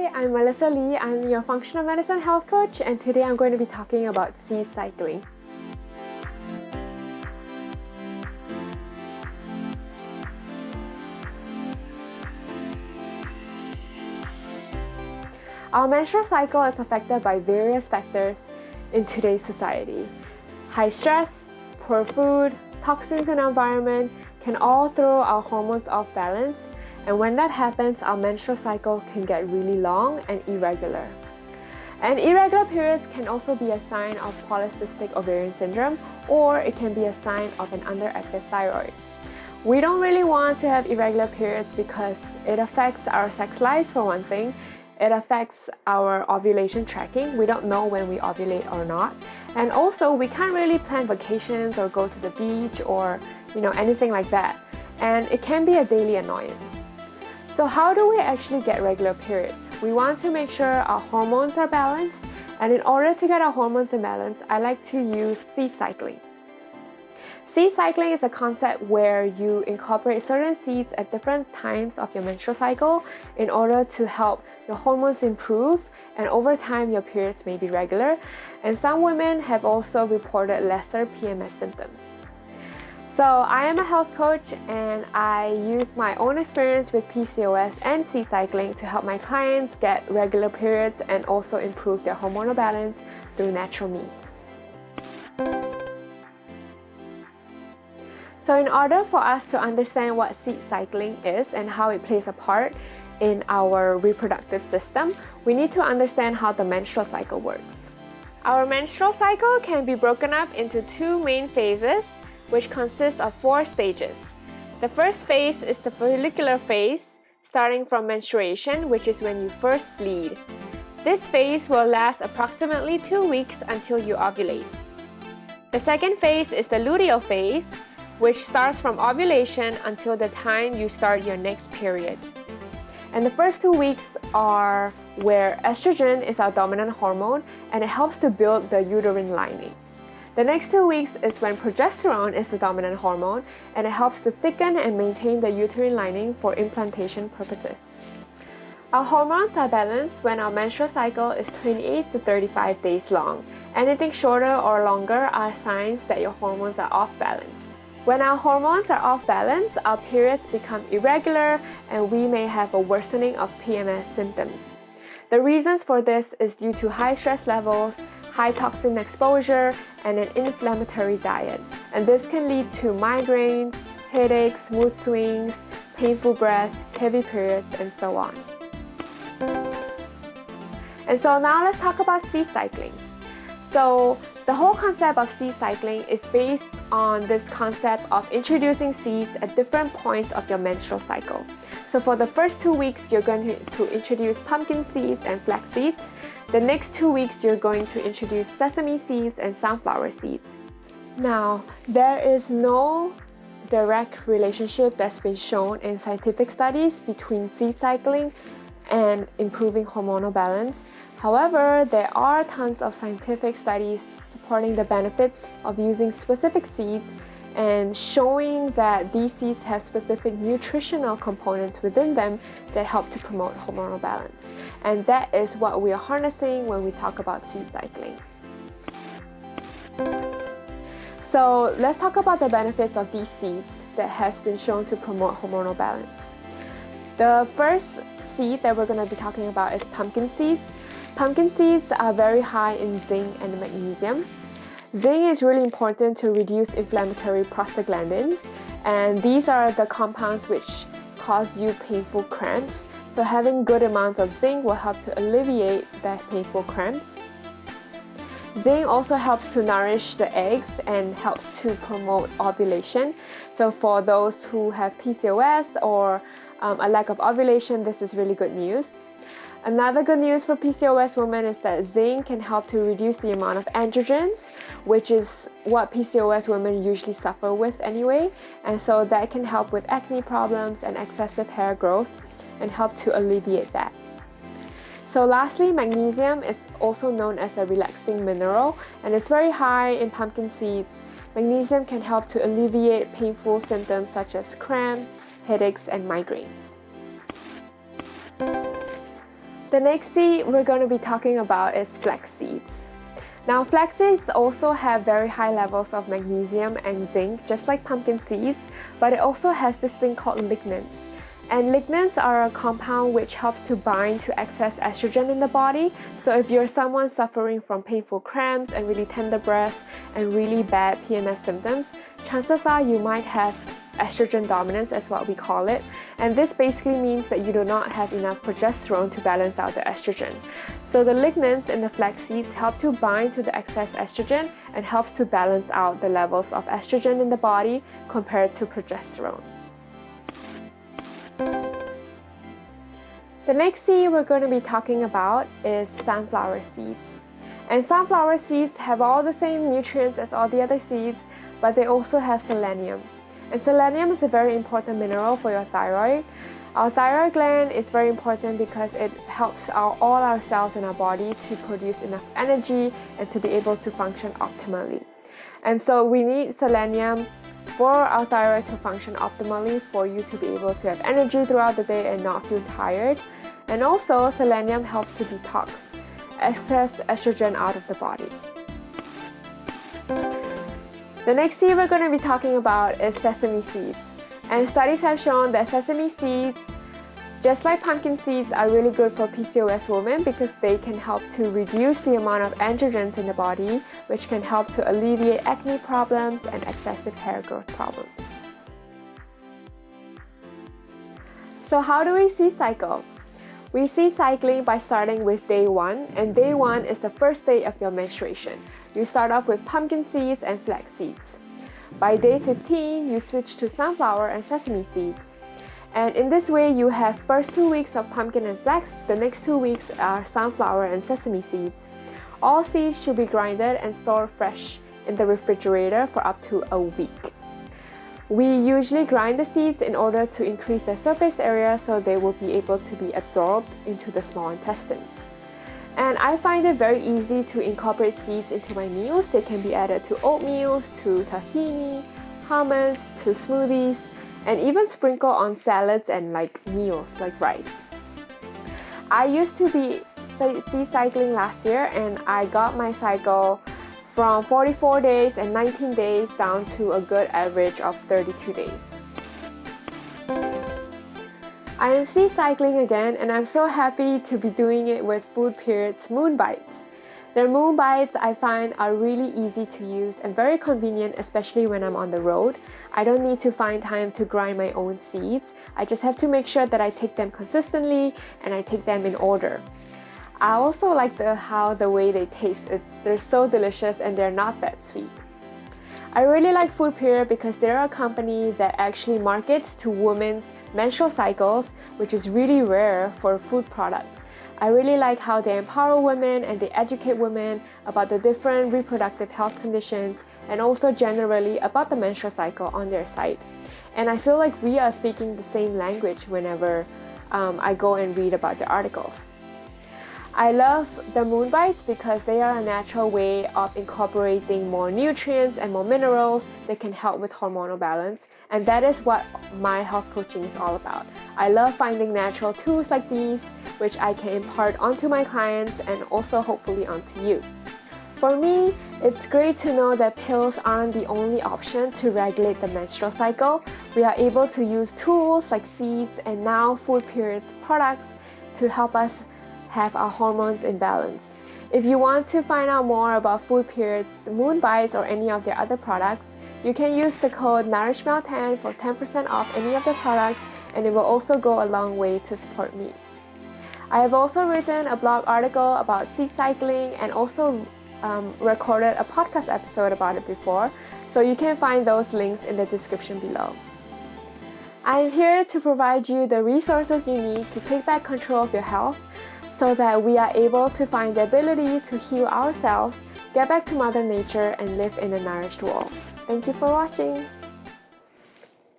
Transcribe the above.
Hi, I'm Melissa Lee. I'm your functional medicine health coach, and today I'm going to be talking about seed cycling. Our menstrual cycle is affected by various factors in today's society. High stress, poor food, toxins in our environment can all throw our hormones off balance, and when that happens, our menstrual cycle can get really long and irregular. And irregular periods can also be a sign of polycystic ovarian syndrome, or it can be a sign of an underactive thyroid. We don't really want to have irregular periods because it affects our sex lives for one thing. It affects our ovulation tracking. We don't know when we ovulate or not. And also, we can't really plan vacations or go to the beach or anything like that. And it can be a daily annoyance. So how do we actually get regular periods? We want to make sure our hormones are balanced, and in order to get our hormones in balance, I like to use seed cycling. Seed cycling is a concept where you incorporate certain seeds at different times of your menstrual cycle in order to help your hormones improve, and over time your periods may be regular, and some women have also reported lesser PMS symptoms. So I am a health coach, and I use my own experience with PCOS and seed cycling to help my clients get regular periods and also improve their hormonal balance through natural means. So in order for us to understand what seed cycling is and how it plays a part in our reproductive system, we need to understand how the menstrual cycle works. Our menstrual cycle can be broken up into two main phases, which consists of 4 stages. The first phase is the follicular phase, starting from menstruation, which is when you first bleed. This phase will last approximately 2 weeks until you ovulate. The second phase is the luteal phase, which starts from ovulation until the time you start your next period. And the first 2 weeks are where estrogen is our dominant hormone, and it helps to build the uterine lining. The next 2 weeks is when progesterone is the dominant hormone, and it helps to thicken and maintain the uterine lining for implantation purposes. Our hormones are balanced when our menstrual cycle is 28 to 35 days long. Anything shorter or longer are signs that your hormones are off balance. When our hormones are off balance, our periods become irregular, and we may have a worsening of PMS symptoms. The reasons for this is due to high stress levels, high toxin exposure, and an inflammatory diet. And this can lead to migraines, headaches, mood swings, painful breasts, heavy periods, and so on. And so now let's talk about seed cycling. So the whole concept of seed cycling is based on this concept of introducing seeds at different points of your menstrual cycle. So for the first 2 weeks, you're going to introduce pumpkin seeds and flax seeds. The next 2 weeks, you're going to introduce sesame seeds and sunflower seeds. Now, there is no direct relationship that's been shown in scientific studies between seed cycling and improving hormonal balance. However, there are tons of scientific studies supporting the benefits of using specific seeds and showing that these seeds have specific nutritional components within them that help to promote hormonal balance. And that is what we are harnessing when we talk about seed cycling. So let's talk about the benefits of these seeds that has been shown to promote hormonal balance. The first seed that we're going to be talking about is pumpkin seeds. Pumpkin seeds are very high in zinc and magnesium. Zinc is really important to reduce inflammatory prostaglandins, and these are the compounds which cause you painful cramps. So having good amounts of zinc will help to alleviate the painful cramps. Zinc also helps to nourish the eggs and helps to promote ovulation. So for those who have PCOS or a lack of ovulation, this is really good news. Another good news for PCOS women is that zinc can help to reduce the amount of androgens, which is what PCOS women usually suffer with anyway. And so that can help with acne problems and excessive hair growth and help to alleviate that. So lastly, magnesium is also known as a relaxing mineral, and it's very high in pumpkin seeds. Magnesium can help to alleviate painful symptoms such as cramps, headaches, and migraines. The next seed we're going to be talking about is flax seeds. Now, flax seeds also have very high levels of magnesium and zinc, just like pumpkin seeds, but it also has this thing called lignans. And lignans are a compound which helps to bind to excess estrogen in the body. So if you're someone suffering from painful cramps and really tender breasts and really bad PMS symptoms, chances are you might have estrogen dominance, as what we call it. And this basically means that you do not have enough progesterone to balance out the estrogen. So the lignans in the flax seeds help to bind to the excess estrogen and helps to balance out the levels of estrogen in the body compared to progesterone. The next seed we're going to be talking about is sunflower seeds. And sunflower seeds have all the same nutrients as all the other seeds, but they also have selenium. And selenium is a very important mineral for your thyroid. Our thyroid gland is very important because it helps all our cells in our body to produce enough energy and to be able to function optimally. And so we need selenium for our thyroid to function optimally, for you to be able to have energy throughout the day and not feel tired. And also, selenium helps to detox excess estrogen out of the body. The next seed we're going to be talking about is sesame seeds. And studies have shown that sesame seeds, just like pumpkin seeds, are really good for PCOS women because they can help to reduce the amount of androgens in the body, which can help to alleviate acne problems and excessive hair growth problems. So how do we seed cycle? We seed cycling by starting with day 1, and day 1 is the first day of your menstruation. You start off with pumpkin seeds and flax seeds. By day 15, you switch to sunflower and sesame seeds. And in this way, you have first 2 weeks of pumpkin and flax, the next 2 weeks are sunflower and sesame seeds. All seeds should be grinded and stored fresh in the refrigerator for up to a week. We usually grind the seeds in order to increase their surface area so they will be able to be absorbed into the small intestine. And I find it very easy to incorporate seeds into my meals. They can be added to oatmeals, to tahini, hummus, to smoothies, and even sprinkle on salads and meals like rice. I used to be seed cycling last year, and I got my cycle from 44 days and 19 days down to a good average of 32 days. I am seed cycling again, and I'm so happy to be doing it with Food Period's Moon Bites. Their Moon Bites I find are really easy to use and very convenient, especially when I'm on the road. I don't need to find time to grind my own seeds. I just have to make sure that I take them consistently and I take them in order. I also like how the way they taste. They're so delicious and they're not that sweet. I really like Food Period because they're a company that actually markets to women's menstrual cycles, which is really rare for food products. I really like how they empower women and they educate women about the different reproductive health conditions and also generally about the menstrual cycle on their site. And I feel like we are speaking the same language whenever I go and read about the articles. I love the Moon Bites because they are a natural way of incorporating more nutrients and more minerals that can help with hormonal balance, and that is what my health coaching is all about. I love finding natural tools like these which I can impart onto my clients and also hopefully onto you. For me, it's great to know that pills aren't the only option to regulate the menstrual cycle. We are able to use tools like seeds and now Food Period's products to help us have our hormones in balance. If you want to find out more about Food Period's Moon Bites or any of their other products, you can use the code NOURISHMEL10 for 10% off any of the products, and it will also go a long way to support me. I have also written a blog article about seed cycling and also recorded a podcast episode about it before, so you can find those links in the description below. I am here to provide you the resources you need to take back control of your health so that we are able to find the ability to heal ourselves, get back to Mother Nature, and live in a nourished world. Thank you for watching.